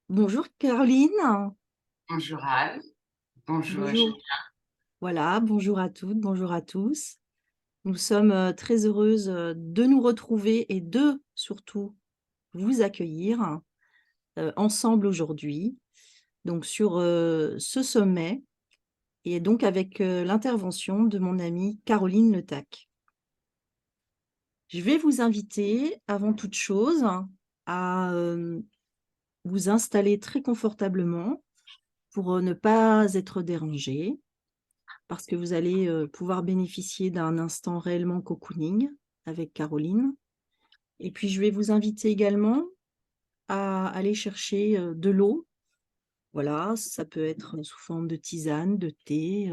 Bonjour Caroline, Bonjour Anne, bonjour bonjour. Julie. Voilà, bonjour à toutes, bonjour à tous. Nous sommes très heureuses de nous retrouver et de surtout vous accueillir ensemble aujourd'hui, donc sur ce sommet et donc avec l'intervention de mon amie Caroline Letac. Je vais vous inviter avant toute chose à vous installer très confortablement pour ne pas être dérangée, parce que vous allez pouvoir bénéficier d'un instant réellement cocooning avec Caroline. Et puis, je vais vous inviter également à aller chercher de l'eau. Voilà, ça peut être sous forme de tisane, de thé,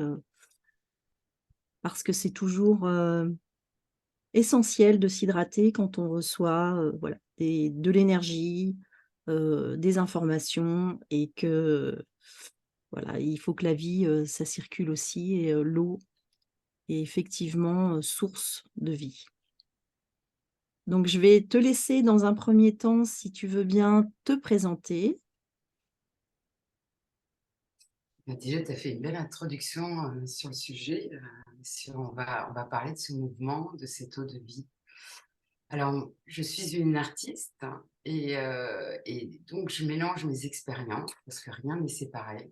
parce que c'est toujours essentiel de s'hydrater quand on reçoit voilà, de l'énergie, des informations et que voilà, il faut que la vie, ça circule aussi et l'eau est effectivement source de vie. Donc je vais te laisser dans un premier temps, si tu veux bien, te présenter. Déjà, tu as fait une belle introduction sur le sujet. On va parler de ce mouvement, de cette eau de vie. Alors, je suis une artiste et donc je mélange mes expériences parce que rien n'est séparé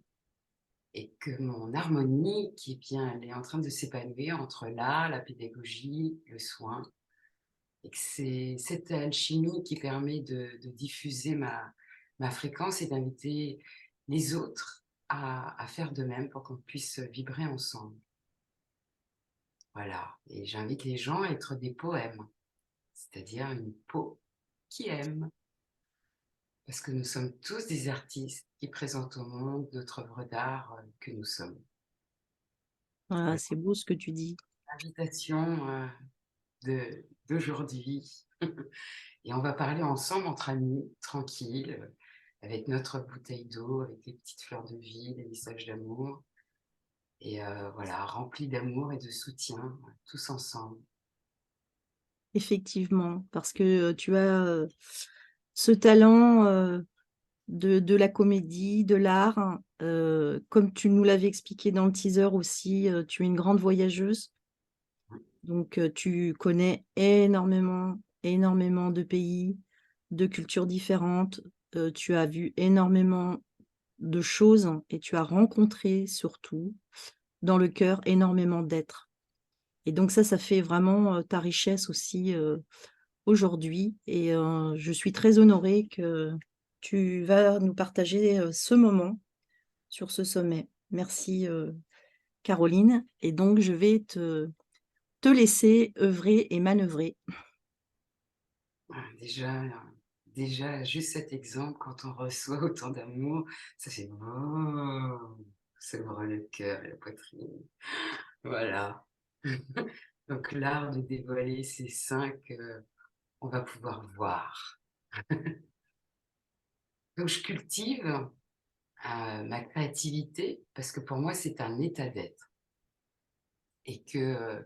et que mon harmonie, qui est bien, elle est en train de s'épanouir entre l'art, la pédagogie, le soin, et que c'est cette alchimie qui permet de diffuser ma fréquence et d'inviter les autres à faire de même pour qu'on puisse vibrer ensemble. Voilà, et j'invite les gens à être des poèmes, c'est-à-dire une peau qui aime, parce que nous sommes tous des artistes qui présentent au monde notre œuvre d'art que nous sommes. Voilà, Voilà, c'est beau ce que tu dis. l'invitation d'aujourd'hui. Et on va parler ensemble entre amis, tranquille, avec notre bouteille d'eau, avec les petites fleurs de vie, des messages d'amour. Et voilà, remplis d'amour et de soutien, tous ensemble. Effectivement, parce que tu as ce talent de la comédie, de l'art, hein, comme tu nous l'avais expliqué dans le teaser aussi, tu es une grande voyageuse. Donc, tu connais énormément, énormément de pays, de cultures différentes. Tu as vu énormément de choses et tu as rencontré surtout dans le cœur énormément d'êtres. Et donc ça fait vraiment ta richesse aussi aujourd'hui. Et je suis très honorée que tu vas nous partager ce moment sur ce sommet. Merci Caroline. Et donc je vais te laisser œuvrer et manœuvrer. Voilà, déjà, juste cet exemple, quand on reçoit autant d'amour, ça fait oh, ça ouvre le cœur et la poitrine. Voilà. Donc l'art de dévoiler ces seins qu'on va pouvoir voir. Donc je cultive ma créativité parce que pour moi c'est un état d'être et que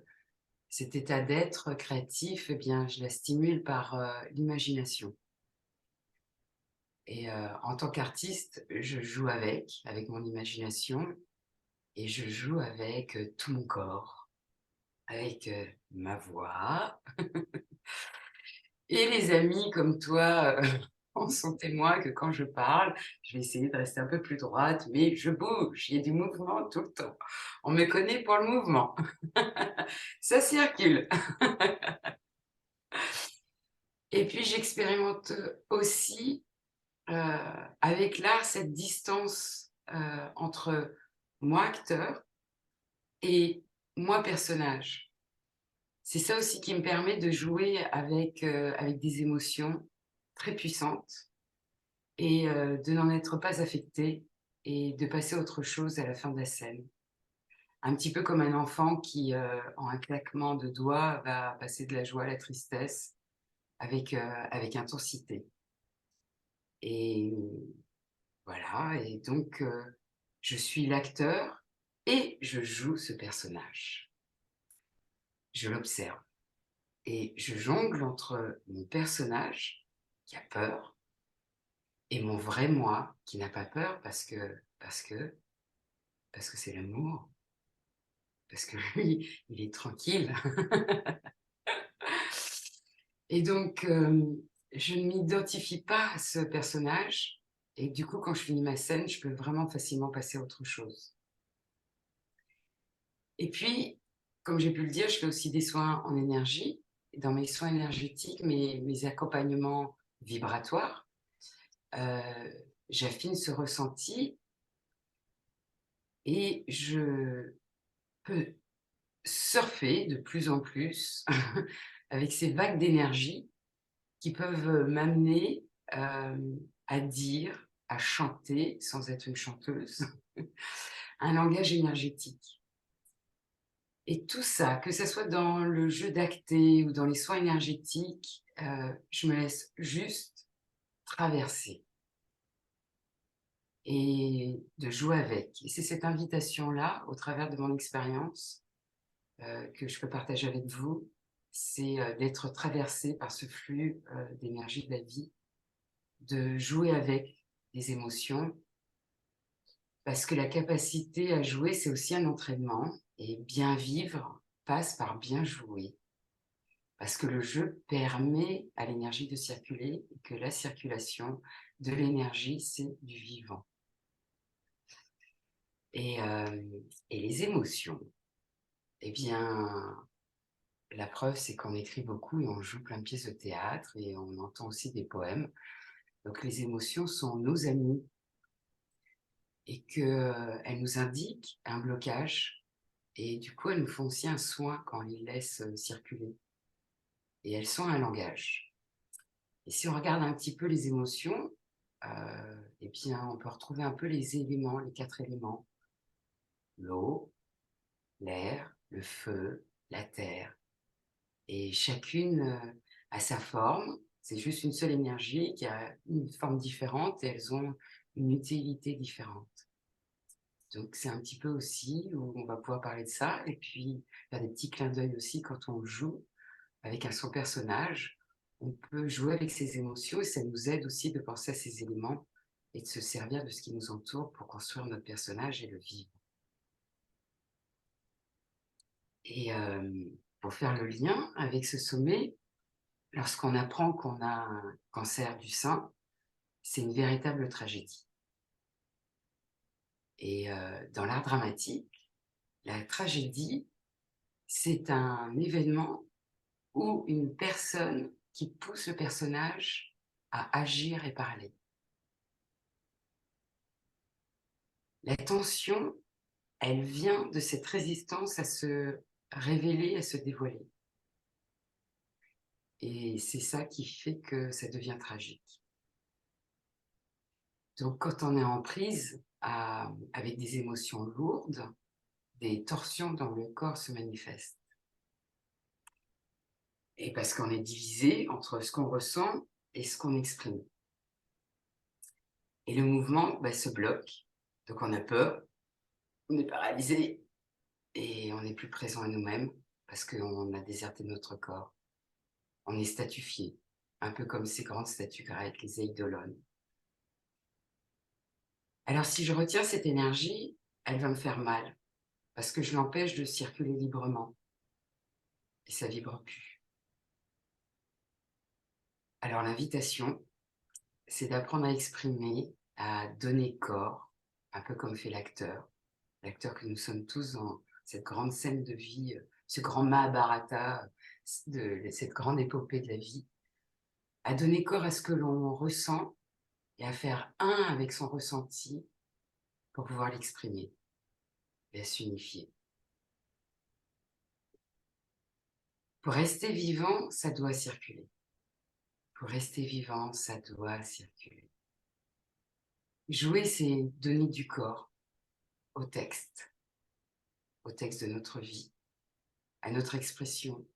cet état d'être créatif, eh bien, je la stimule par l'imagination. Et en tant qu'artiste, je joue avec mon imagination et je joue avec tout mon corps, avec ma voix. Et les amis comme toi en sont témoins que quand je parle, je vais essayer de rester un peu plus droite, mais je bouge, il y a du mouvement tout le temps. On me connaît pour le mouvement. Ça circule. Et puis j'expérimente aussi avec l'art cette distance entre moi acteur et moi personnage. C'est ça aussi qui me permet de jouer avec des émotions très puissantes et de n'en être pas affectée et de passer à autre chose à la fin de la scène. Un petit peu comme un enfant qui, en un claquement de doigts, va passer de la joie à la tristesse avec intensité. Et voilà, et donc je suis l'acteur et je joue ce personnage. Je l'observe et je jongle entre mon personnage qui a peur et mon vrai moi qui n'a pas peur parce que c'est l'amour, parce que lui, il est tranquille. Et donc, je ne m'identifie pas à ce personnage et du coup, quand je finis ma scène, je peux vraiment facilement passer à autre chose. Et puis, comme j'ai pu le dire, je fais aussi des soins en énergie. Dans mes soins énergétiques, mes accompagnements vibratoires, j'affine ce ressenti et je peux surfer de plus en plus avec ces vagues d'énergie qui peuvent m'amener à dire, à chanter, sans être une chanteuse, un langage énergétique. Et tout ça, que ce soit dans le jeu d'acté ou dans les soins énergétiques, je me laisse juste traverser et de jouer avec. Et c'est cette invitation-là, au travers de mon expérience, que je peux partager avec vous, c'est d'être traversé par ce flux d'énergie de la vie, de jouer avec les émotions, parce que la capacité à jouer, c'est aussi un entraînement, et bien vivre passe par bien jouer. Parce que le jeu permet à l'énergie de circuler et que la circulation de l'énergie, c'est du vivant. Et, euh, et les émotions, eh bien, la preuve, c'est qu'on écrit beaucoup et on joue plein de pièces de théâtre et on entend aussi des poèmes. Donc les émotions sont nos amies et qu'elles nous indiquent un blocage et du coup, elles nous font aussi un soin quand on les laisse circuler. Et elles sont un langage. Et si on regarde un petit peu les émotions, eh bien, on peut retrouver un peu les éléments, les 4 éléments. L'eau, l'air, le feu, la terre. Et chacune a sa forme. C'est juste une seule énergie qui a une forme différente et elles ont une utilité différente. Donc, c'est un petit peu aussi où on va pouvoir parler de ça et puis faire des petits clins d'œil aussi quand on joue avec son personnage. On peut jouer avec ses émotions et ça nous aide aussi de penser à ces éléments et de se servir de ce qui nous entoure pour construire notre personnage et le vivre. Et pour faire le lien avec ce sommet, lorsqu'on apprend qu'on a un cancer du sein, c'est une véritable tragédie. Et dans l'art dramatique, la tragédie, c'est un événement ou une personne qui pousse le personnage à agir et parler. La tension, elle vient de cette résistance à se révéler, à se dévoiler. Et c'est ça qui fait que ça devient tragique. Donc quand on est en prise avec des émotions lourdes, des torsions dans le corps se manifestent. Et parce qu'on est divisé entre ce qu'on ressent et ce qu'on exprime. Et le mouvement se bloque. Donc on a peur, on est paralysé et on n'est plus présent à nous-mêmes parce qu'on a déserté notre corps. On est statufié, un peu comme ces grandes statues grecques, les eidolons. Alors si je retiens cette énergie, elle va me faire mal parce que je l'empêche de circuler librement et ça vibre plus. Alors l'invitation, c'est d'apprendre à exprimer, à donner corps, un peu comme fait l'acteur que nous sommes tous dans cette grande scène de vie, ce grand Mahabharata, cette grande épopée de la vie, à donner corps à ce que l'on ressent et à faire un avec son ressenti pour pouvoir l'exprimer et à s'unifier. Pour rester vivant, ça doit circuler. Pour rester vivant, ça doit circuler. Jouer, c'est donner du corps au texte de notre vie, à notre expression.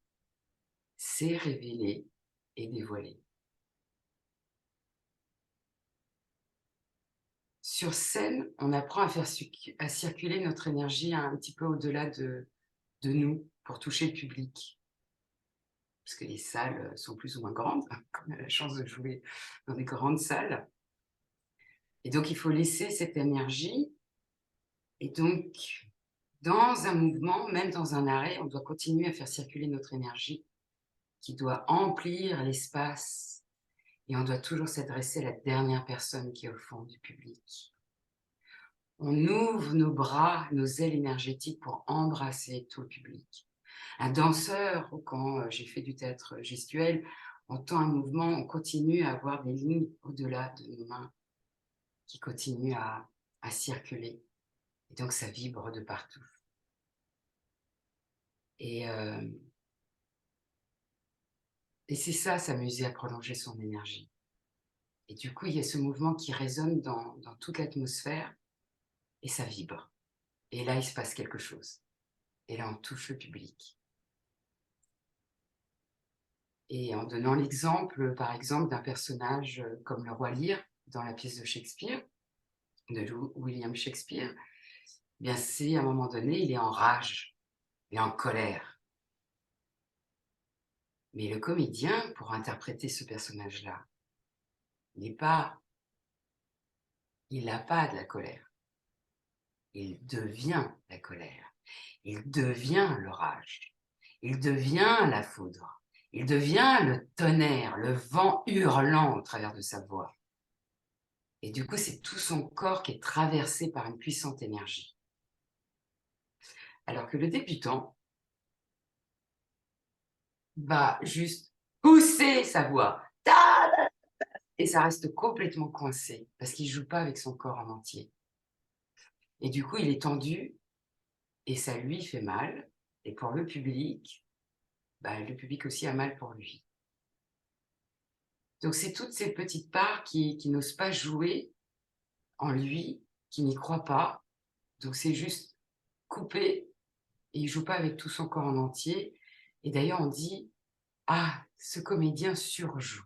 C'est révéler et dévoiler. Sur scène, on apprend à circuler notre énergie un petit peu au-delà de nous pour toucher le public. Parce que les salles sont plus ou moins grandes, comme on a la chance de jouer dans des grandes salles. Et donc, il faut laisser cette énergie. Et donc, dans un mouvement, même dans un arrêt, on doit continuer à faire circuler notre énergie qui doit emplir l'espace. Et on doit toujours s'adresser à la dernière personne qui est au fond du public. On ouvre nos bras, nos ailes énergétiques pour embrasser tout le public. Un danseur, ou quand j'ai fait du théâtre gestuel, on tend un mouvement, on continue à avoir des lignes au-delà de nos mains qui continuent à circuler. Et donc ça vibre de partout. Et c'est ça, s'amuser à prolonger son énergie. Et du coup, il y a ce mouvement qui résonne dans toute l'atmosphère et ça vibre. Et là, il se passe quelque chose. Et là, on touche le public. Et en donnant l'exemple, par exemple, d'un personnage comme le roi Lear dans la pièce de Shakespeare, de William Shakespeare, eh bien c'est à un moment donné, il est en rage, il est en colère. Mais le comédien, pour interpréter ce personnage-là, il n'a pas de la colère. Il devient la colère. Il devient l'orage. Il devient la foudre. Il devient le tonnerre, le vent hurlant au travers de sa voix. Et du coup, c'est tout son corps qui est traversé par une puissante énergie. Alors que le débutant va juste pousser sa voix. Et ça reste complètement coincé parce qu'il ne joue pas avec son corps en entier. Et du coup, il est tendu et ça lui fait mal. Et pour le public aussi a mal pour lui. Donc, c'est toutes ces petites parts qui n'osent pas jouer en lui, qui n'y croient pas. Donc, c'est juste coupé et il ne joue pas avec tout son corps en entier. Et d'ailleurs, on dit « Ah, ce comédien surjoue ».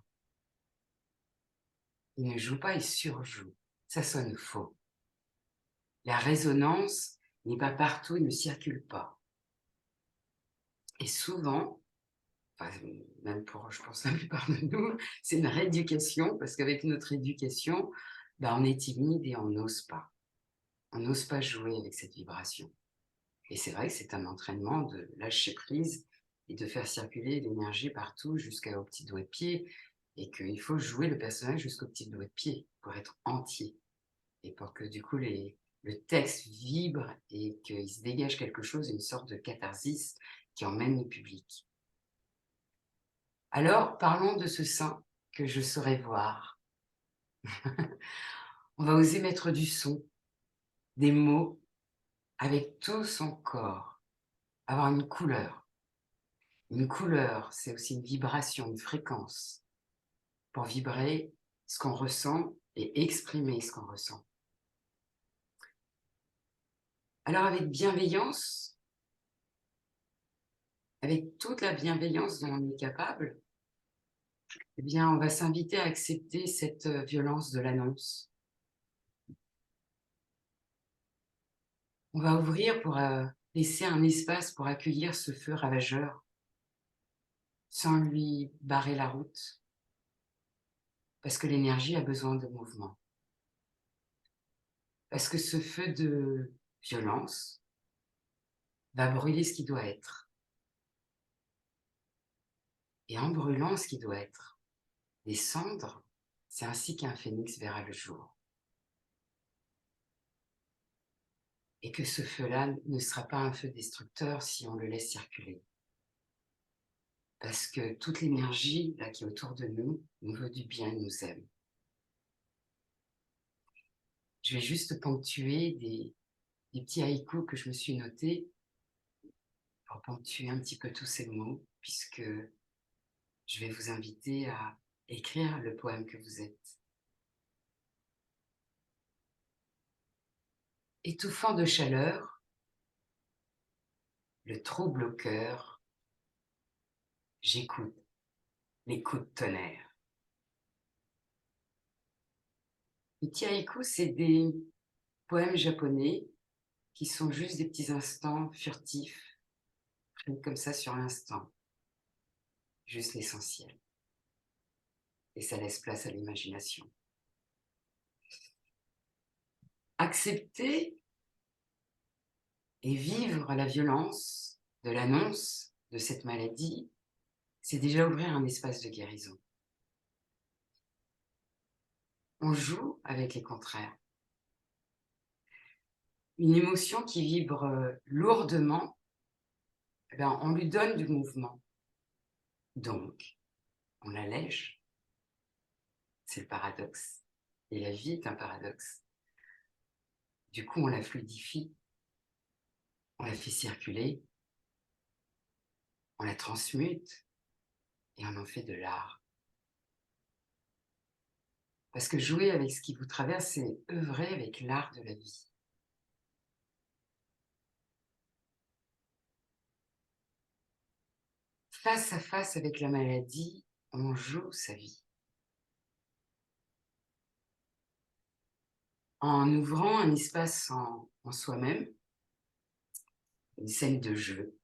Il ne joue pas, il surjoue. Ça sonne faux. La résonance n'est pas partout, il ne circule pas. Et souvent, enfin, même pour, je pense, la plupart de nous, c'est une rééducation, parce qu'avec notre éducation, on est timide et on n'ose pas. On n'ose pas jouer avec cette vibration. Et c'est vrai que c'est un entraînement de lâcher prise et de faire circuler l'énergie partout jusqu'au petit doigt de pied, et qu'il faut jouer le personnage jusqu'au petit doigt de pied pour être entier. Et pour que du coup le texte vibre et qu'il se dégage quelque chose, une sorte de catharsis qui emmène le public. Alors, parlons de ce saint que je saurais voir. On va oser mettre du son, des mots, avec tout son corps, avoir une couleur. Une couleur, c'est aussi une vibration, une fréquence, pour vibrer ce qu'on ressent et exprimer ce qu'on ressent. Alors avec bienveillance, avec toute la bienveillance dont on est capable, eh bien, on va s'inviter à accepter cette violence de l'annonce. On va ouvrir pour laisser un espace pour accueillir ce feu ravageur, sans lui barrer la route, parce que l'énergie a besoin de mouvement. Parce que ce feu de violence va brûler ce qui doit être. Et en brûlant ce qui doit être, les cendres, c'est ainsi qu'un phénix verra le jour. Et que ce feu-là ne sera pas un feu destructeur si on le laisse circuler. Parce que toute l'énergie là qui est autour de nous veut du bien et nous aime. Je vais juste ponctuer des petits haïkus que je me suis notés pour ponctuer un petit peu tous ces mots, puisque je vais vous inviter à écrire le poème que vous êtes. Étouffant de chaleur, le trouble au cœur, j'écoute les coups de tonnerre. Les petits haïkus, c'est des poèmes japonais qui sont juste des petits instants furtifs, pris comme ça sur l'instant. Juste l'essentiel. Et ça laisse place à l'imagination. accepter et vivre la violence de l'annonce de cette maladie, c'est déjà ouvrir un espace de guérison. On joue avec les contraires. Une émotion qui vibre lourdement, eh bien, on lui donne du mouvement. Donc, on l'allège. C'est le paradoxe. Et la vie est un paradoxe. Du coup, on la fluidifie, on la fait circuler, on la transmute et on en fait de l'art. Parce que jouer avec ce qui vous traverse, c'est œuvrer avec l'art de la vie. Face à face avec la maladie, on joue sa vie. En ouvrant un espace en soi-même, une scène de jeu,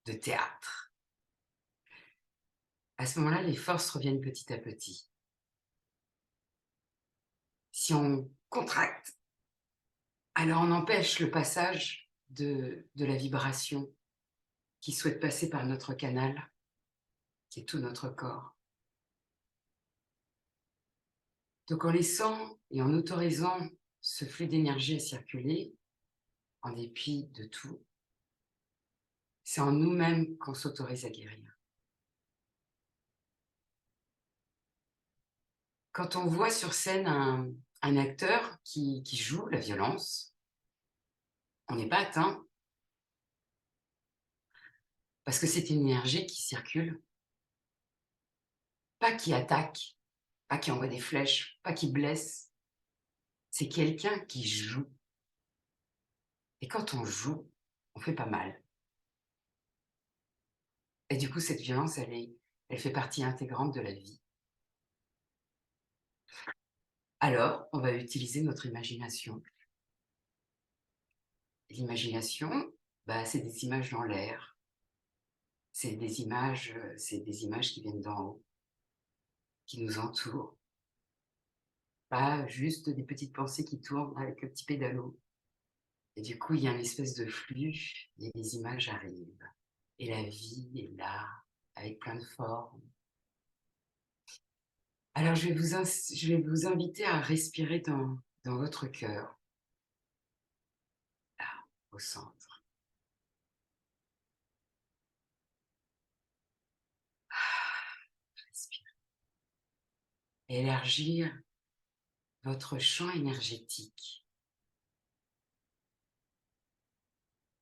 de théâtre. À ce moment-là, les forces reviennent petit à petit. Si on contracte, alors on empêche le passage de la vibration qui souhaite passer par notre canal, qui est tout notre corps. Donc en laissant et en autorisant ce flux d'énergie à circuler, en dépit de tout, c'est en nous-mêmes qu'on s'autorise à guérir. Quand on voit sur scène un acteur qui joue la violence, on n'est pas atteint, parce que c'est une énergie qui circule, pas qui attaque, pas qui envoie des flèches, pas qui blesse. C'est quelqu'un qui joue. Et quand on joue, on fait pas mal. Et du coup, cette violence, elle fait partie intégrante de la vie. Alors, on va utiliser notre imagination. L'imagination, c'est des images dans l'air. C'est des images qui viennent d'en haut, qui nous entourent. Pas juste des petites pensées qui tournent avec le petit pédalo. Et du coup, il y a une espèce de flux, et les images arrivent. Et la vie est là, avec plein de formes. Alors, je vais vous inviter à respirer dans votre cœur, là, au centre. Respirez. Élargir votre champ énergétique.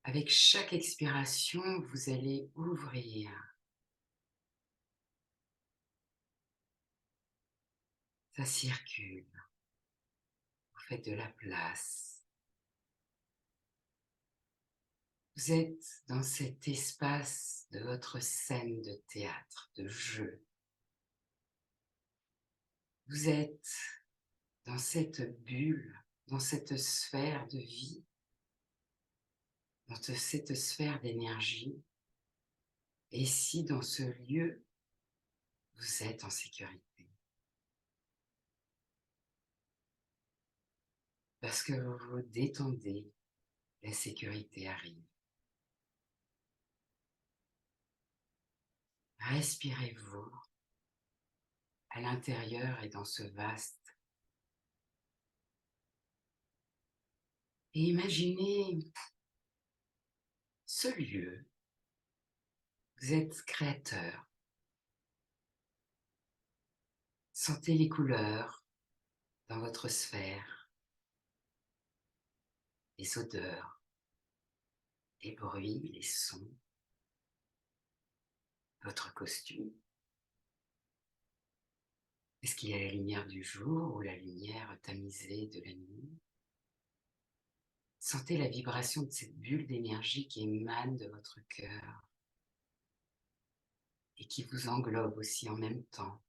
Avec chaque expiration, vous allez ouvrir. Ça circule. Vous faites de la place. Vous êtes dans cet espace de votre scène de théâtre, de jeu. Vous êtes dans cette bulle, dans cette sphère de vie, dans cette sphère d'énergie. Et ici, dans ce lieu, vous êtes en sécurité. Parce que vous vous détendez, la sécurité arrive. Respirez-vous à l'intérieur et dans ce vaste. Et imaginez ce lieu. Vous êtes créateur. Sentez les couleurs dans votre sphère, les odeurs, les bruits, les sons, votre costume. Est-ce qu'il y a la lumière du jour ou la lumière tamisée de la nuit? Sentez la vibration de cette bulle d'énergie qui émane de votre cœur et qui vous englobe aussi en même temps.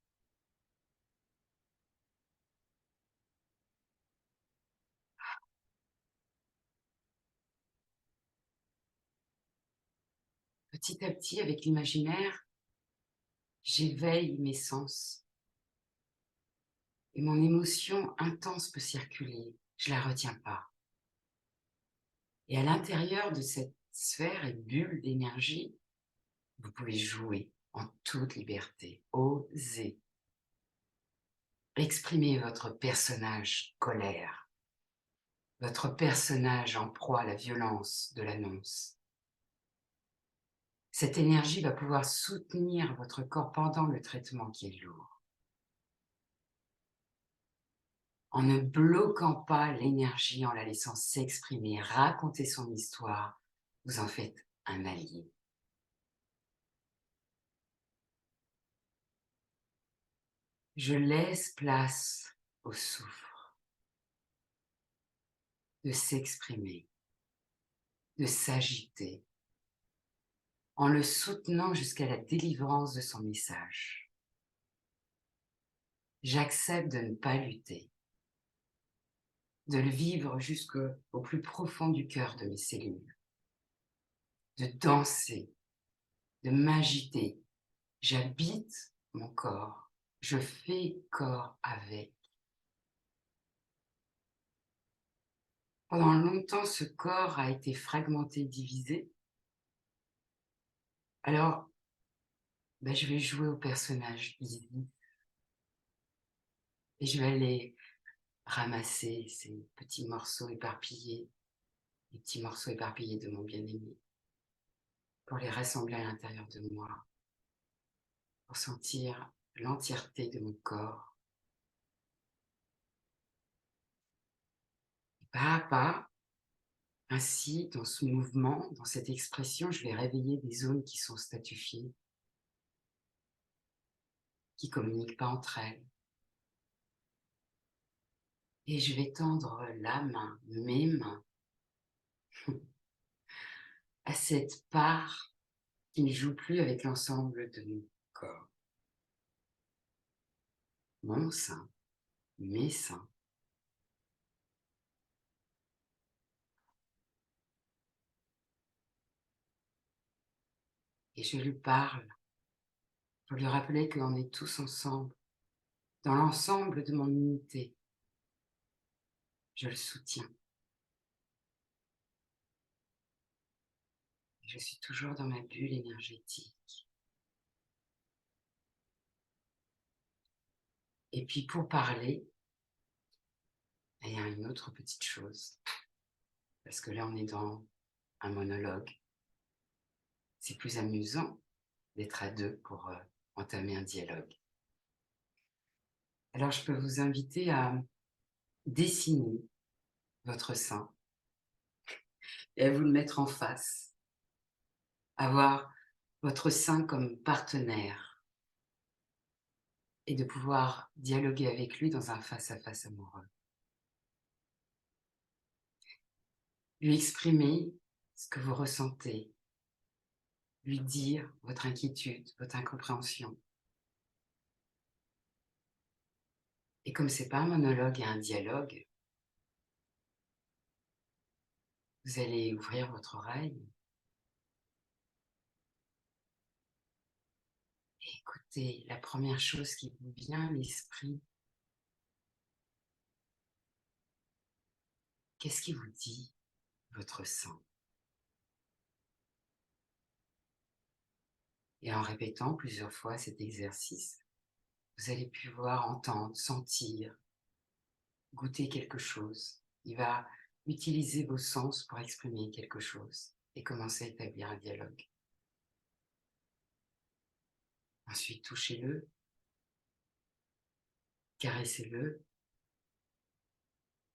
Petit à petit, avec l'imaginaire, j'éveille mes sens et mon émotion intense peut circuler je ne la retiens pas. Et à l'intérieur de cette sphère et bulle d'énergie, vous pouvez jouer en toute liberté, oser. Exprimez votre personnage colère, votre personnage en proie à la violence de l'annonce. Cette énergie va pouvoir soutenir votre corps pendant le traitement qui est lourd. En ne bloquant pas l'énergie, en la laissant s'exprimer, raconter son histoire, vous en faites un allié. Je laisse place au souffle de s'exprimer, de s'agiter, en le soutenant jusqu'à la délivrance de son message. J'accepte de ne pas lutter, de le vivre jusqu'au plus profond du cœur de mes cellules, de danser, de m'agiter. J'habite mon corps, je fais corps avec. Pendant longtemps, ce corps a été fragmenté, divisé. Alors, je vais jouer au personnage Izzy et je vais aller ramasser ces petits morceaux éparpillés, les petits morceaux éparpillés de mon bien-aimé, pour les rassembler à l'intérieur de moi, pour sentir l'entièreté de mon corps. Et pas à pas, ainsi, dans ce mouvement, dans cette expression, je vais réveiller des zones qui sont statufiées, qui ne communiquent pas entre elles. Et je vais tendre la main, mes mains, à cette part qui ne joue plus avec l'ensemble de mon corps. Mon sein, mes seins. Et je lui parle pour lui rappeler qu'on est tous ensemble, dans l'ensemble de mon unité. Je le soutiens. Je suis toujours dans ma bulle énergétique. Et puis pour parler, il y a une autre petite chose. Parce que là, on est dans un monologue. C'est plus amusant d'être à deux pour entamer un dialogue. Alors, je peux vous inviter à dessiner votre sein et à vous le mettre en face. Avoir votre sein comme partenaire et de pouvoir dialoguer avec lui dans un face-à-face amoureux. Lui exprimer ce que vous ressentez, lui dire votre inquiétude, votre incompréhension. Et comme ce n'est pas un monologue et un dialogue, vous allez ouvrir votre oreille et écouter la première chose qui vous vient à l'esprit. Qu'est-ce qui vous dit, votre sein? Et en répétant plusieurs fois cet exercice, vous allez pouvoir entendre, sentir, goûter quelque chose. Il va utiliser vos sens pour exprimer quelque chose et commencer à établir un dialogue. Ensuite, touchez-le, caressez-le,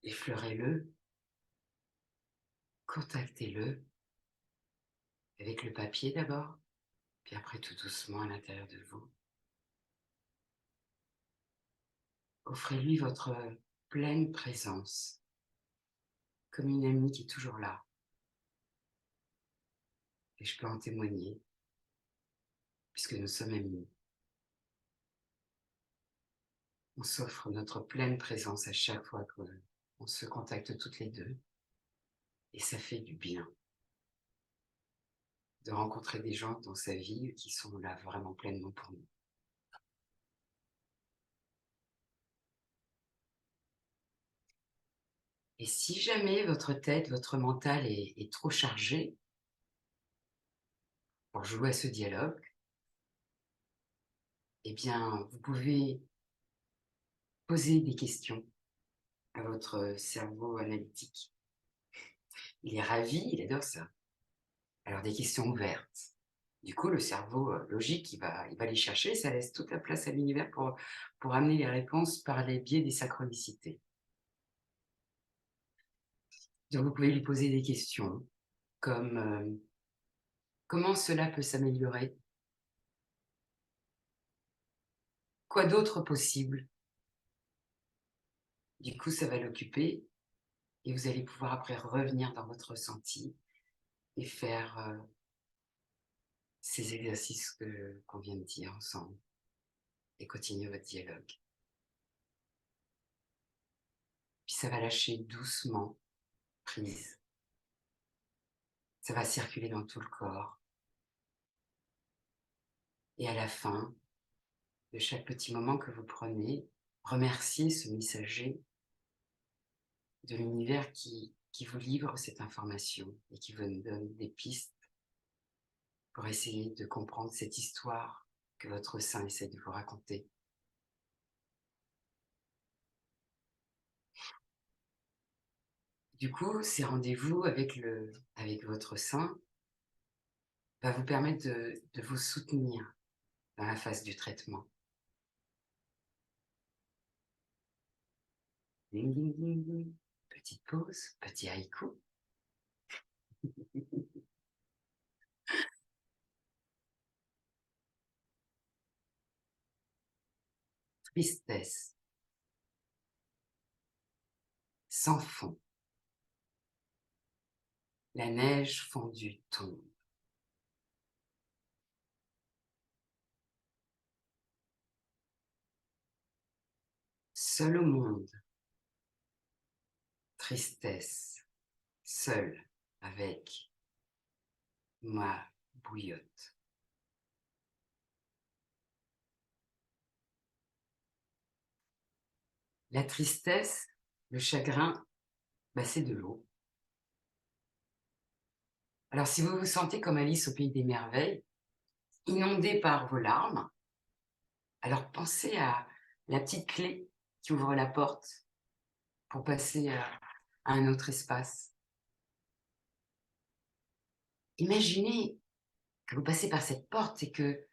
effleurez-le, contactez-le avec le papier d'abord, puis après tout doucement à l'intérieur de vous. Offrez-lui votre pleine présence, comme une amie qui est toujours là. Et je peux en témoigner, puisque nous sommes amis. On s'offre notre pleine présence à chaque fois qu'on se contacte toutes les deux. Et ça fait du bien de rencontrer des gens dans sa vie qui sont là vraiment pleinement pour nous. Et si jamais votre tête, votre mental est trop chargé pour jouer à ce dialogue, eh bien, vous pouvez poser des questions à votre cerveau analytique. Il est ravi, il adore ça. Alors des questions ouvertes. Du coup, le cerveau logique, il va les chercher, ça laisse toute la place à l'univers pour amener les réponses par les biais des synchronicités. Donc vous pouvez lui poser des questions comme comment cela peut s'améliorer? Quoi d'autre possible? Du coup, ça va l'occuper et vous allez pouvoir après revenir dans votre ressenti et faire ces exercices qu'on vient de dire ensemble et continuer votre dialogue. Puis ça va lâcher doucement prise. Ça va circuler dans tout le corps. Et à la fin de chaque petit moment que vous prenez, remerciez ce messager de l'univers qui vous livre cette information et qui vous donne des pistes pour essayer de comprendre cette histoire que votre sein essaie de vous raconter. Du coup, ces rendez-vous avec votre sein va vous permettre de vous soutenir dans la phase du traitement. Ding, ding, ding, ding. Petite pause, petit haïku. Tristesse, sans fond. La neige fondue tombe. Seul au monde. Tristesse, seul avec ma bouillotte. La tristesse, le chagrin, c'est de l'eau. Alors si vous vous sentez comme Alice au pays des merveilles, inondé par vos larmes, alors pensez à la petite clé qui ouvre la porte pour passer à un autre espace. Imaginez que vous passez par cette porte et que,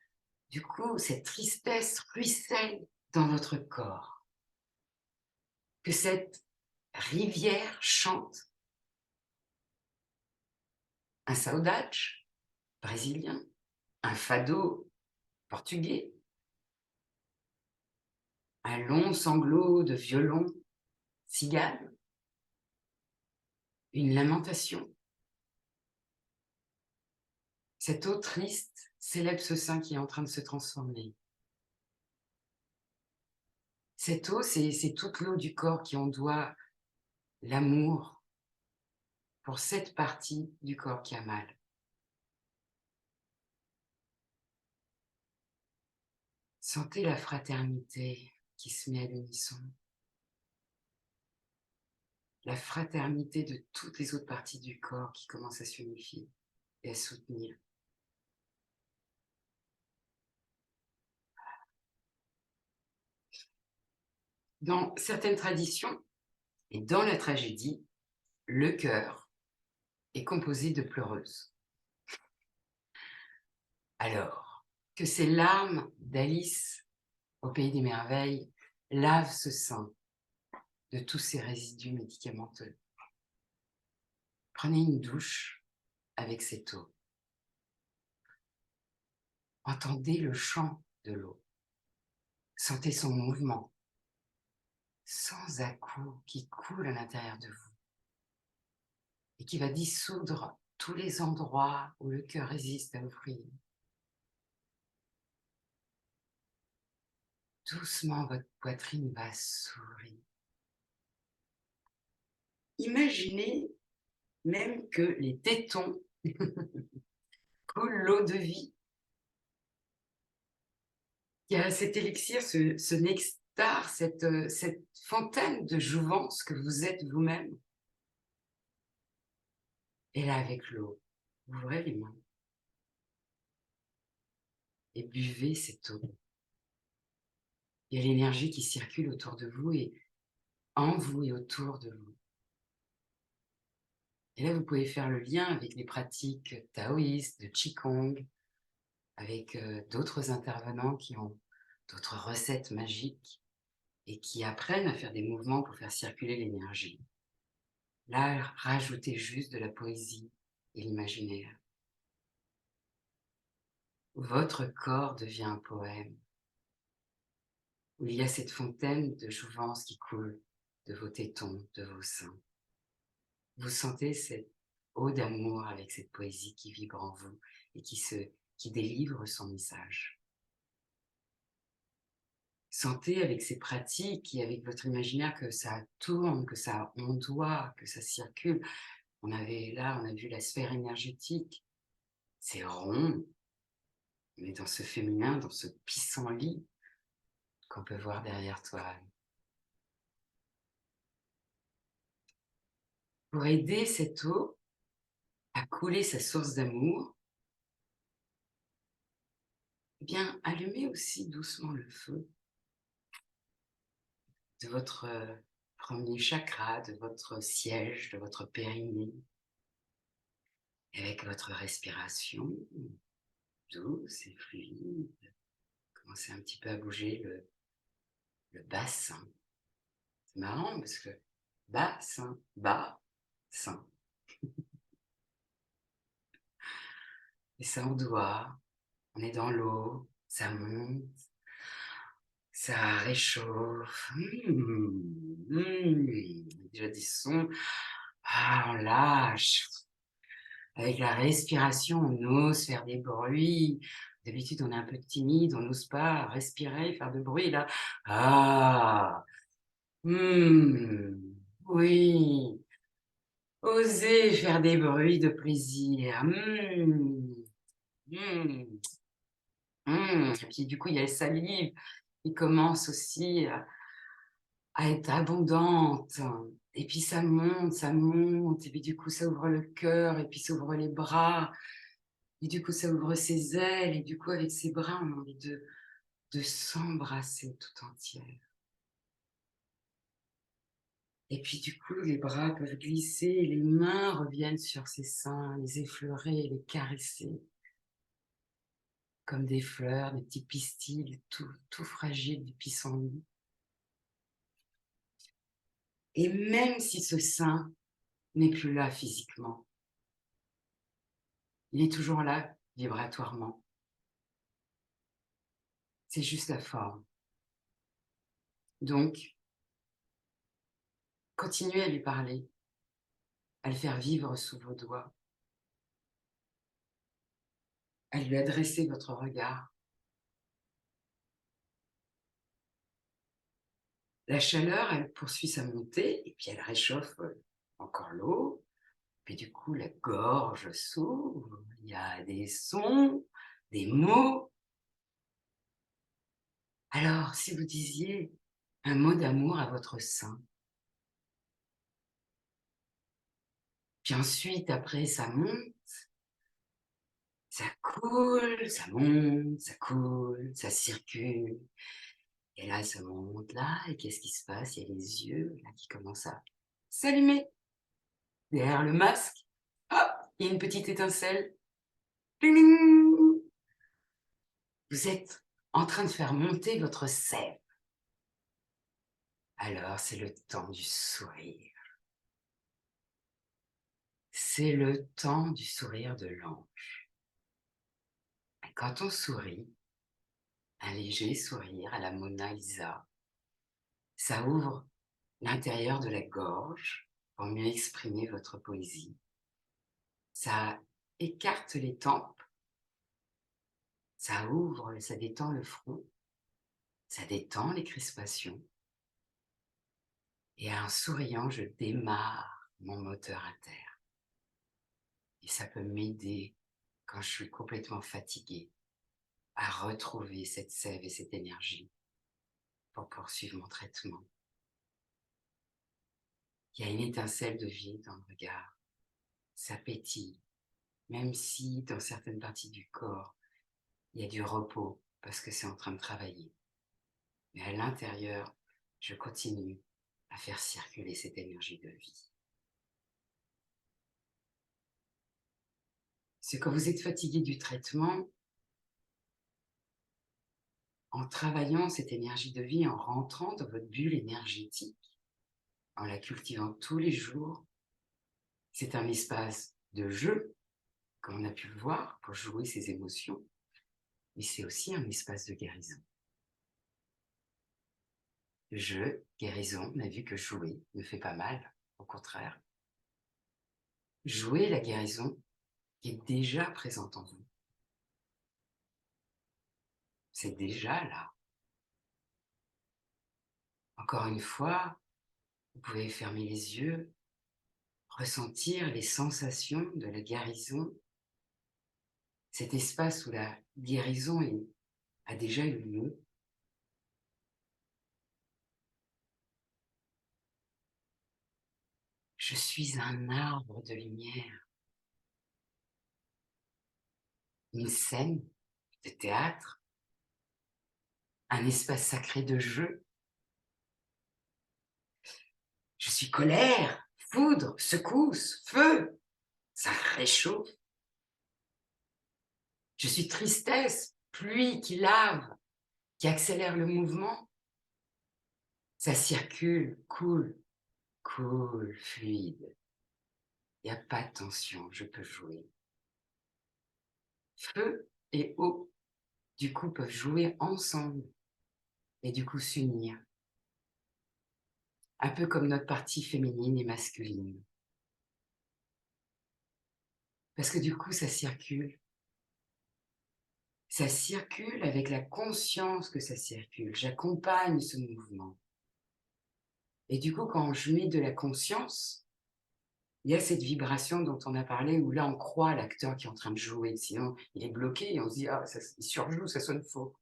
du coup, cette tristesse ruisselle dans votre corps. Que cette rivière chante un saudade brésilien, un fado portugais, un long sanglot de violon cigane, une lamentation. Cette eau triste célèbre ce sein qui est en train de se transformer. Cette eau, c'est toute l'eau du corps qui en doit l'amour pour cette partie du corps qui a mal. Sentez la fraternité qui se met à l'unisson. La fraternité de toutes les autres parties du corps qui commencent à s'unifier et à soutenir. Dans certaines traditions et dans la tragédie, le cœur est composé de pleureuses. Alors, que ces larmes d'Alice au pays des merveilles lavent ce sein de tous ces résidus médicamenteux. Prenez une douche avec cette eau. Entendez le chant de l'eau. Sentez son mouvement, sans à-coups, qui coule à l'intérieur de vous et qui va dissoudre tous les endroits où le cœur résiste à ouvrir. Doucement, votre poitrine va s'ouvrir. Imaginez même que les tétons coulent l'eau de vie. Il y a cet élixir, ce nectar, cette fontaine de jouvence que vous êtes vous-même, Et là, avec l'eau, ouvrez les mains et buvez cette eau. Il y a l'énergie qui circule autour de vous et en vous et autour de vous. Et là, vous pouvez faire le lien avec les pratiques taoïstes, de Qigong, avec d'autres intervenants qui ont d'autres recettes magiques et qui apprennent à faire des mouvements pour faire circuler l'énergie. Là, rajoutez juste de la poésie et l'imaginaire. Votre corps devient un poème où il y a cette fontaine de jouvence qui coule de vos tétons, de vos seins. Vous sentez cette eau d'amour avec cette poésie qui vibre en vous et qui délivre son message. Sentez avec ces pratiques et avec votre imaginaire que ça tourne, que ça ondoie, que ça circule. On a vu la sphère énergétique. C'est rond, mais dans ce féminin, dans ce pissenlit qu'on peut voir derrière toi. Pour aider cette eau à couler sa source d'amour, eh bien, allumez aussi doucement le feu de votre premier chakra, de votre siège, de votre périnée. Et avec votre respiration douce et fluide, commencez un petit peu à bouger le bassin. C'est marrant parce que bassin, bas, sein. Et ça ondoie, on est dans l'eau, ça monte, ça réchauffe. Déjà des sons. Ah, on lâche. Avec la respiration, on ose faire des bruits. D'habitude, on est un peu timide, on n'ose pas respirer, faire de bruit. Là, ah, oui, oser faire des bruits de plaisir. Et puis du coup, il y a la salive qui commence aussi à être abondante. Et puis ça monte, et puis du coup, ça ouvre le cœur, et puis ça ouvre les bras. Et du coup, ça ouvre ses ailes, et du coup, avec ses bras, on a envie de s'embrasser tout entière. Et puis du coup, les bras peuvent glisser, et les mains reviennent sur ses seins, les effleurer, les caresser. Comme des fleurs, des petits pistils, tout fragiles du pissenlit. Et même si ce sein n'est plus là physiquement, il est toujours là vibratoirement. C'est juste la forme. Donc, continuez à lui parler, à le faire vivre sous vos doigts, à lui adresser votre regard. La chaleur, elle poursuit sa montée et puis elle réchauffe encore l'eau. Puis du coup, la gorge s'ouvre, il y a des sons, des mots. Alors, si vous disiez un mot d'amour à votre sein, puis ensuite, après, ça monte, ça coule, ça monte, ça coule, ça circule. Et là, ça monte là, et qu'est-ce qui se passe? Il y a les yeux là qui commencent à s'allumer. Derrière le masque, hop, il y a une petite étincelle. Tling. Vous êtes en train de faire monter votre sève. Alors, c'est le temps du sourire. C'est le temps du sourire de l'ange. Quand on sourit, un léger sourire à la Mona Lisa, ça ouvre l'intérieur de la gorge pour mieux exprimer votre poésie. Ça écarte les tempes, ça ouvre, ça détend le front, ça détend les crispations. Et en souriant, je démarre mon moteur interne. Et ça peut m'aider quand je suis complètement fatiguée à retrouver cette sève et cette énergie pour poursuivre mon traitement. Il y a une étincelle de vie dans le regard. ça pétille, même si dans certaines parties du corps, il y a du repos parce que c'est en train de travailler. Mais à l'intérieur, je continue à faire circuler cette énergie de vie. C'est quand vous êtes fatigué du traitement, en travaillant cette énergie de vie, en rentrant dans votre bulle énergétique, en la cultivant tous les jours, c'est un espace de jeu, comme on a pu le voir, pour jouer ses émotions, mais c'est aussi un espace de guérison. Jeu, guérison, on a vu que jouer ne fait pas mal, au contraire. Jouer la guérison qui est déjà présente en vous. C'est déjà là. Encore une fois, vous pouvez fermer les yeux, ressentir les sensations de la guérison, cet espace où la guérison a déjà eu lieu. Je suis un arbre de lumière, une scène de théâtre, un espace sacré de jeu. Je suis colère, foudre, secousse, feu, ça réchauffe. Je suis tristesse, pluie qui lave, qui accélère le mouvement. Ça circule, coule, coule, fluide. Il n'y a pas de tension, je peux jouer. Feu et eau, du coup, peuvent jouer ensemble et du coup s'unir. Un peu comme notre partie féminine et masculine. Parce que du coup, ça circule. Ça circule avec la conscience que ça circule. J'accompagne ce mouvement. Et du coup, quand je mets de la conscience, il y a cette vibration dont on a parlé, où là, on croit l'acteur qui est en train de jouer. Sinon, il est bloqué et on se dit, ah, ça, il surjoue, ça sonne faux.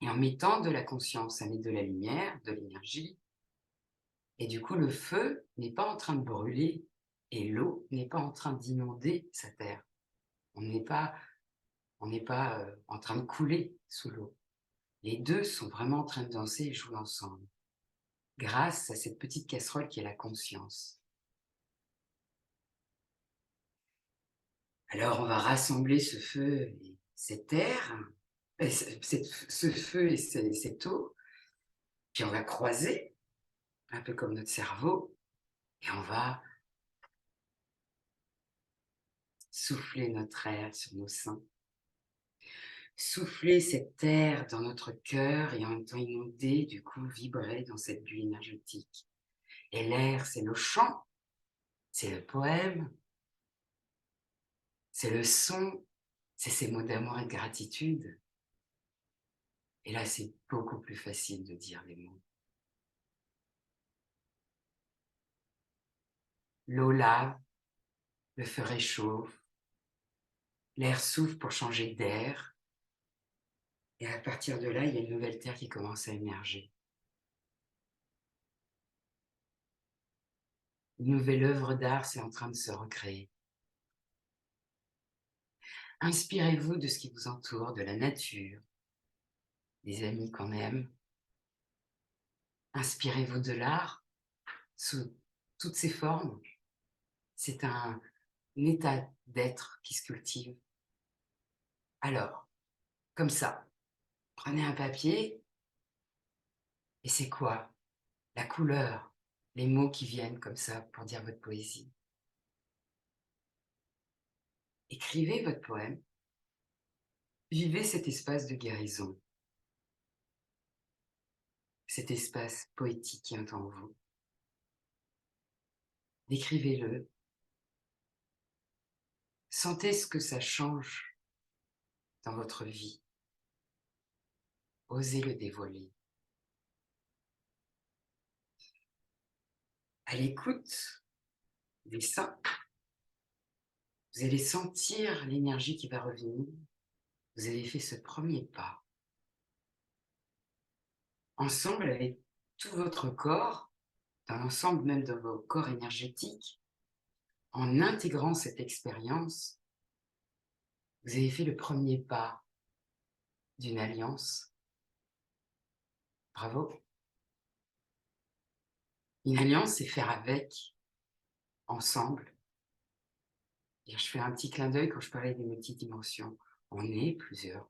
Et en mettant de la conscience, ça met de la lumière, de l'énergie. Et du coup, le feu n'est pas en train de brûler et l'eau n'est pas en train d'inonder sa terre. On n'est pas en train de couler sous l'eau. Les deux sont vraiment en train de danser et jouer ensemble, grâce à cette petite casserole qui est la conscience. Alors, on va rassembler ce feu et cette terre, ce feu et cette eau, puis on va croiser, un peu comme notre cerveau, et on va souffler notre air sur nos seins. Souffler cette air dans notre cœur et en étant inondé, du coup, vibrer dans cette bulle énergétique. Et l'air, c'est le chant, c'est le poème, c'est le son, c'est ces mots d'amour et de gratitude. Et là, c'est beaucoup plus facile de dire les mots. L'eau lave, le feu réchauffe, l'air souffle pour changer d'air. Et à partir de là, il y a une nouvelle terre qui commence à émerger. Une nouvelle œuvre d'art, c'est en train de se recréer. Inspirez-vous de ce qui vous entoure, de la nature, des amis qu'on aime. Inspirez-vous de l'art sous toutes ses formes. C'est un état d'être qui se cultive. Alors, comme ça, prenez un papier et c'est quoi? La couleur, les mots qui viennent comme ça pour dire votre poésie. Écrivez votre poème. Vivez cet espace de guérison, cet espace poétique qui est en vous. Décrivez-le. Sentez ce que ça change dans votre vie. Osez le dévoiler. À l'écoute des sons, vous allez sentir l'énergie qui va revenir. Vous avez fait ce premier pas. Ensemble avec tout votre corps, dans l'ensemble même de vos corps énergétiques, en intégrant cette expérience, vous avez fait le premier pas d'une alliance. Bravo. Une alliance, c'est faire avec, ensemble. Et je fais un petit clin d'œil quand je parlais des multidimensions. On est plusieurs.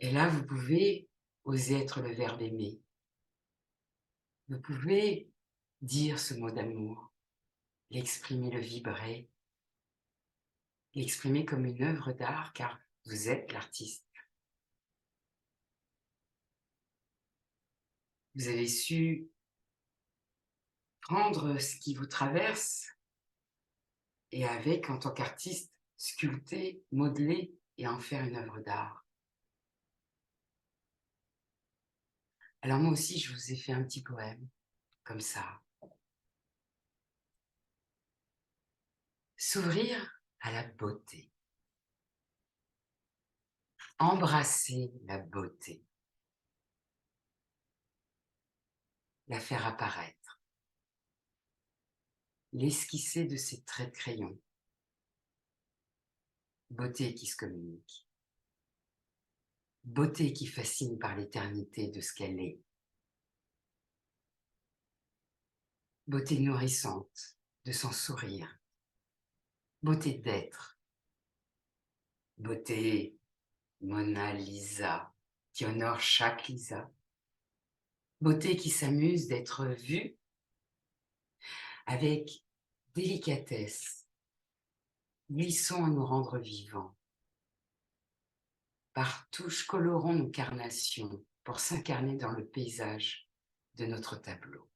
Et là, vous pouvez oser être le verbe aimer. Vous pouvez dire ce mot d'amour, l'exprimer, le vibrer, l'exprimer comme une œuvre d'art, car vous êtes l'artiste. Vous avez su prendre ce qui vous traverse et avec, en tant qu'artiste, sculpter, modeler et en faire une œuvre d'art. Alors moi aussi, je vous ai fait un petit poème, comme ça. S'ouvrir à la beauté. Embrasser la beauté. La faire apparaître. L'esquisser de ses traits de crayon. Beauté qui se communique. Beauté qui fascine par l'éternité de ce qu'elle est. Beauté nourrissante de son sourire. Beauté d'être. Beauté Mona Lisa qui honore chaque Lisa. Beauté qui s'amuse d'être vue avec délicatesse. Glissons à nous rendre vivants. Par touches, colorons nos carnations pour s'incarner dans le paysage de notre tableau.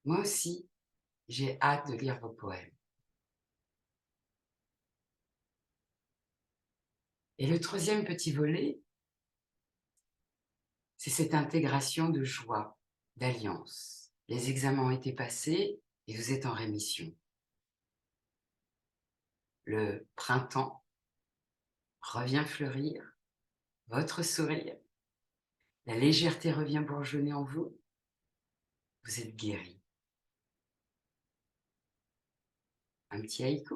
Moi aussi, j'ai hâte de lire vos poèmes. Et le troisième petit volet, c'est cette intégration de joie, d'alliance. Les examens ont été passés et vous êtes en rémission. Le printemps revient fleurir, votre sourire. La légèreté revient bourgeonner en vous. Vous êtes guéri. Un petit haïku.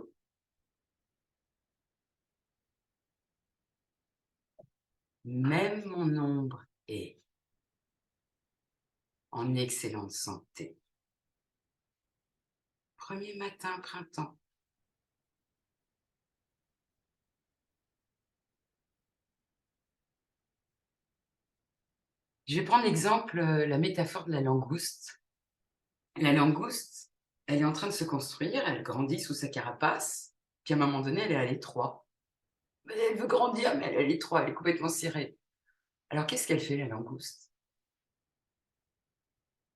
Même mon ombre est en excellente santé. Premier matin, printemps. Je vais prendre l'exemple, la métaphore de la langouste. La langouste, elle est en train de se construire, elle grandit sous sa carapace, puis à un moment donné, elle est à l'étroit. Elle veut grandir, mais elle est à l'étroit, elle est complètement cirée. Alors qu'est-ce qu'elle fait, la langouste?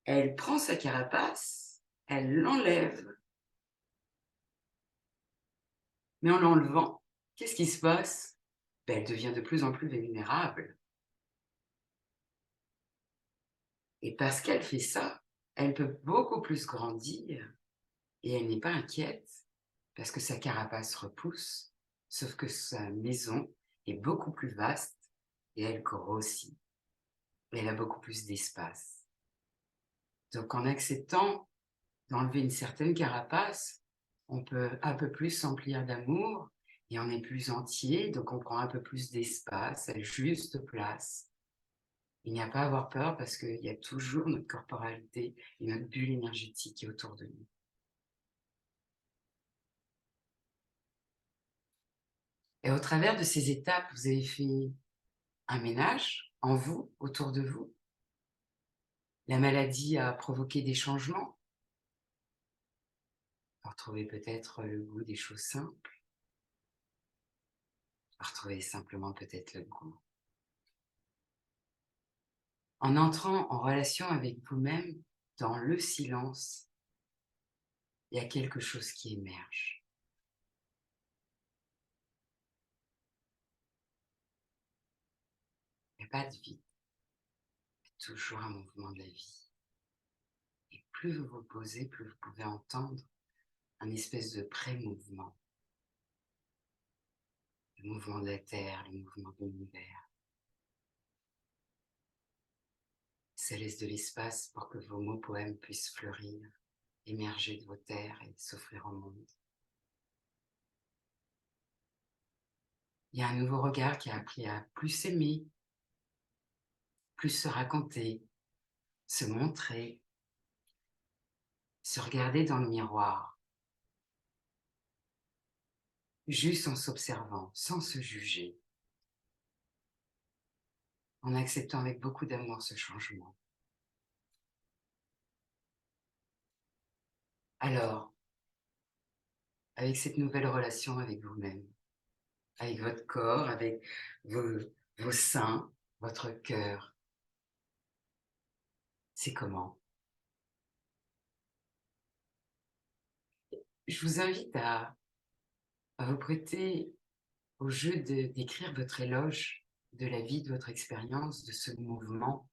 Elle prend sa carapace, elle l'enlève. Mais en l'enlevant, qu'est-ce qui se passe? Ben, elle devient de plus en plus vulnérable. Et parce qu'elle fait ça, elle peut beaucoup plus grandir et elle n'est pas inquiète parce que sa carapace repousse, sauf que sa maison est beaucoup plus vaste et elle grossit. Et elle a beaucoup plus d'espace. Donc en acceptant d'enlever une certaine carapace, on peut un peu plus s'emplir d'amour et on est plus entier, donc on prend un peu plus d'espace, à juste place. Il n'y a pas à avoir peur parce qu'il y a toujours notre corporalité et notre bulle énergétique qui est autour de nous. Et au travers de ces étapes, vous avez fait un ménage en vous, autour de vous. La maladie a provoqué des changements. Vous retrouvez peut-être le goût des choses simples. Vous retrouvez simplement peut-être le goût. En entrant en relation avec vous-même, dans le silence, il y a quelque chose qui émerge. Il n'y a pas de vide. Il y a toujours un mouvement de la vie. Et plus vous vous posez, plus vous pouvez entendre un espèce de pré-mouvement. Le mouvement de la Terre, le mouvement de l'univers. Ça laisse de l'espace pour que vos mots poèmes puissent fleurir, émerger de vos terres et s'offrir au monde. Il y a un nouveau regard qui a appris à plus s'aimer, plus se raconter, se montrer, se regarder dans le miroir, juste en s'observant, sans se juger, en acceptant avec beaucoup d'amour ce changement. Alors, avec cette nouvelle relation avec vous-même, avec votre corps, avec vos seins, votre cœur, c'est comment? Je vous invite à vous prêter au jeu d'écrire votre éloge de la vie, de votre expérience, de ce mouvement,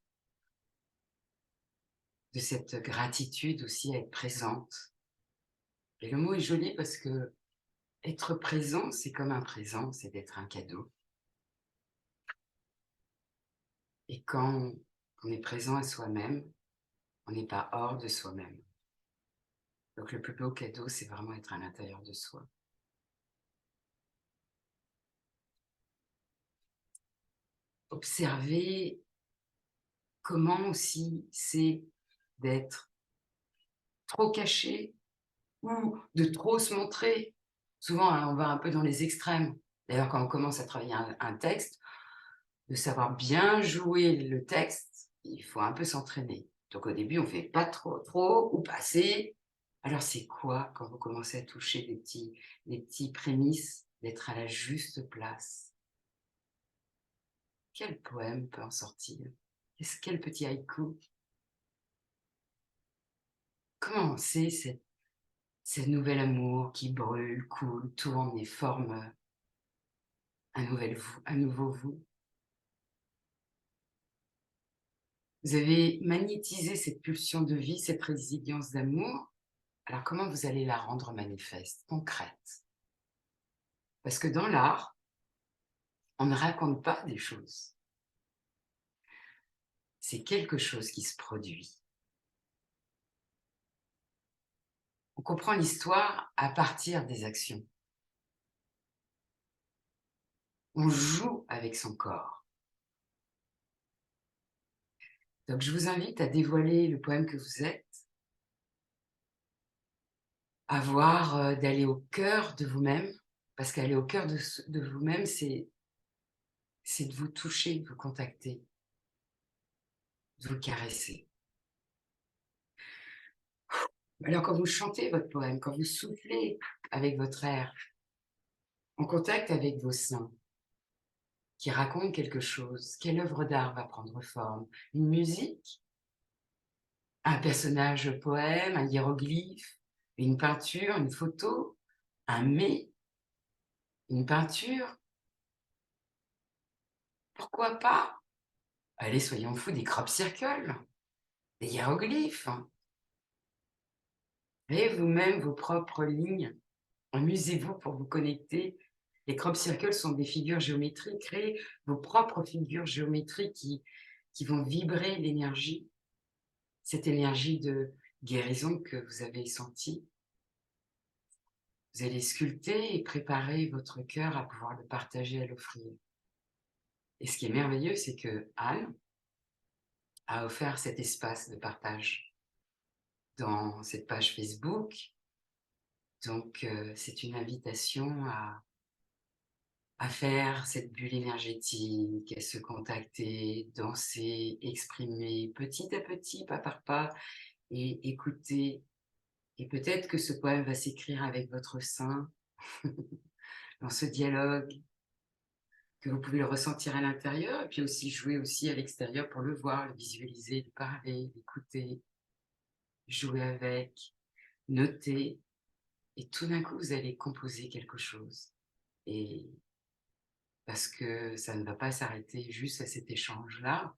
de cette gratitude aussi à être présente. Et le mot est joli parce que être présent, c'est comme un présent, c'est d'être un cadeau. Et quand on est présent à soi-même, on n'est pas hors de soi-même. Donc le plus beau cadeau, c'est vraiment être à l'intérieur de soi. Observer comment aussi c'est d'être trop caché ou de trop se montrer. Souvent, hein, on va un peu dans les extrêmes. D'ailleurs, quand on commence à travailler un texte, de savoir bien jouer le texte, il faut un peu s'entraîner. Donc au début, on fait pas trop ou pas assez. Alors c'est quoi quand vous commencez à toucher des petits prémices d'être à la juste place? Quel poème peut en sortir? Quel petit haïku? Comment c'est ce nouvel amour qui brûle, coule, tourne et forme un nouveau vous? Vous avez magnétisé cette pulsion de vie, cette résilience d'amour. Alors comment vous allez la rendre manifeste, concrète? Parce que dans l'art, on ne raconte pas des choses. C'est quelque chose qui se produit. On comprend l'histoire à partir des actions. On joue avec son corps. Donc je vous invite à dévoiler le poème que vous êtes, à voir, d'aller au cœur de vous-même, parce qu'aller au cœur de vous-même, c'est de vous toucher, de vous contacter, de vous caresser. Alors quand vous chantez votre poème, quand vous soufflez avec votre air, en contact avec vos seins, qui racontent quelque chose, quelle œuvre d'art va prendre forme? Une musique? Un personnage poème? Un hiéroglyphe? Une peinture? Une photo? Un mets? Une peinture? Pourquoi pas? Allez, soyons fous, des crop circles, des hiéroglyphes. Et vous-même, vos propres lignes. Amusez-vous pour vous connecter. Les crop circles sont des figures géométriques. Créez vos propres figures géométriques qui vont vibrer l'énergie, cette énergie de guérison que vous avez sentie. Vous allez sculpter et préparer votre cœur à pouvoir le partager, à l'offrir. Et ce qui est merveilleux, c'est que Anne a offert cet espace de partage dans cette page Facebook. Donc, c'est une invitation à faire cette bulle énergétique, à se contacter, danser, exprimer petit à petit, pas par pas, et écouter. Et peut-être que ce poème va s'écrire avec votre sein, dans ce dialogue, que vous pouvez le ressentir à l'intérieur, et puis aussi jouer aussi à l'extérieur pour le voir, le visualiser, le parler, l'écouter, jouer avec, noter, et tout d'un coup, vous allez composer quelque chose. Et parce que ça ne va pas s'arrêter juste à cet échange-là,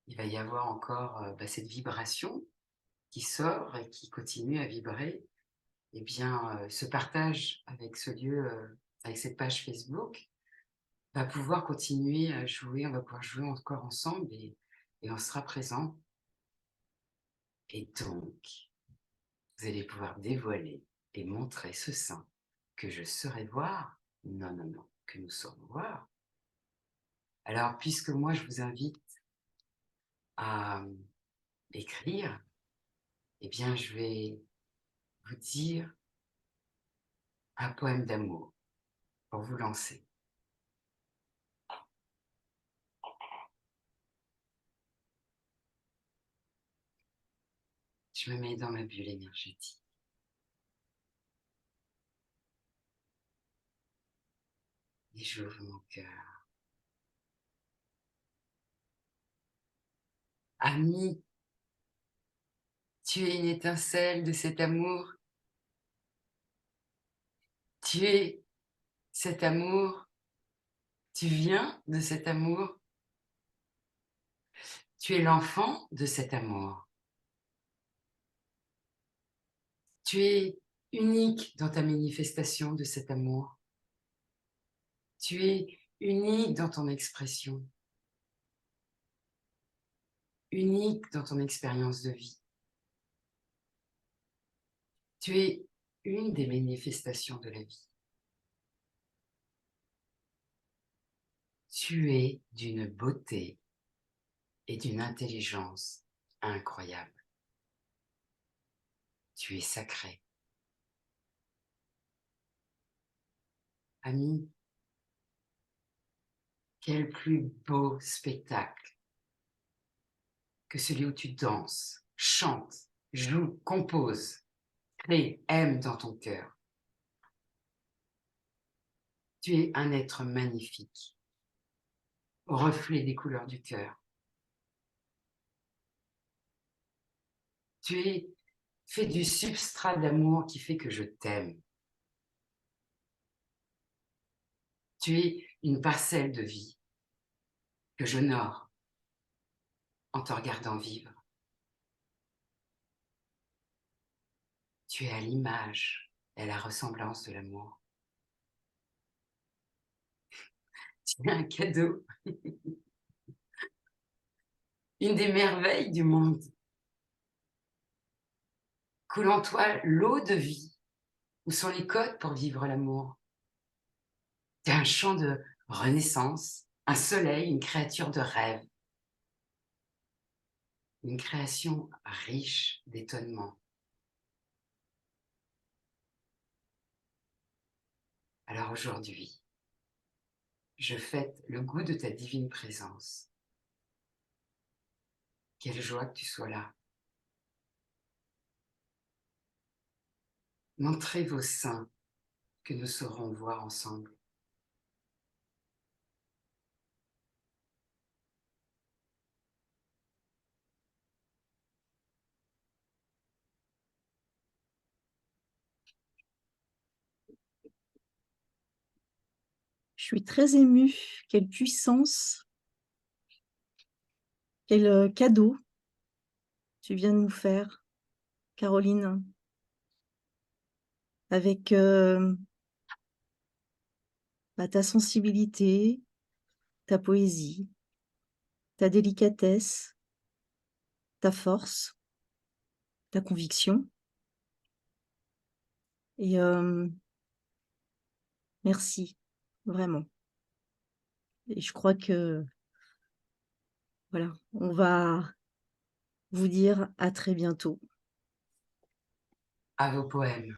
il va y avoir encore cette vibration qui sort et qui continue à vibrer. Et bien, ce partage avec ce lieu, avec cette page Facebook, va pouvoir continuer à jouer, on va pouvoir jouer encore ensemble et on sera présent. Et donc, vous allez pouvoir dévoiler et montrer ce sein que je saurai voir. Non, non, non, que nous saurons voir. Alors, puisque moi, je vous invite à écrire, eh bien, je vais vous dire un poème d'amour pour vous lancer. Je me mets dans ma bulle énergétique. Et j'ouvre mon cœur. Ami, tu es une étincelle de cet amour. Tu es cet amour. Tu viens de cet amour. Tu es l'enfant de cet amour. Tu es unique dans ta manifestation de cet amour. Tu es unique dans ton expression. Unique dans ton expérience de vie. Tu es une des manifestations de la vie. Tu es d'une beauté et d'une intelligence incroyable. Tu es sacré. Ami, quel plus beau spectacle que celui où tu danses, chantes, joues, composes, crées, aimes dans ton cœur. Tu es un être magnifique, au reflet des couleurs du cœur. Tu es fait du substrat d'amour qui fait que je t'aime. Tu es une parcelle de vie que j'honore en te regardant vivre. Tu es à l'image et à la ressemblance de l'amour. Tu es un cadeau, une des merveilles du monde. Coule en toi l'eau de vie. Où sont les codes pour vivre l'amour? Tu es un chant de renaissance, un soleil, une créature de rêve. Une création riche d'étonnement. Alors aujourd'hui, je fête le goût de ta divine présence. Quelle joie que tu sois là. Montrez vos seins que nous saurons voir ensemble. Je suis très émue. Quelle puissance, quel cadeau tu viens de nous faire, Caroline, avec ta sensibilité, ta poésie, ta délicatesse, ta force, ta conviction. Et merci, vraiment. Et je crois que, voilà, on va vous dire à très bientôt. À vos poèmes.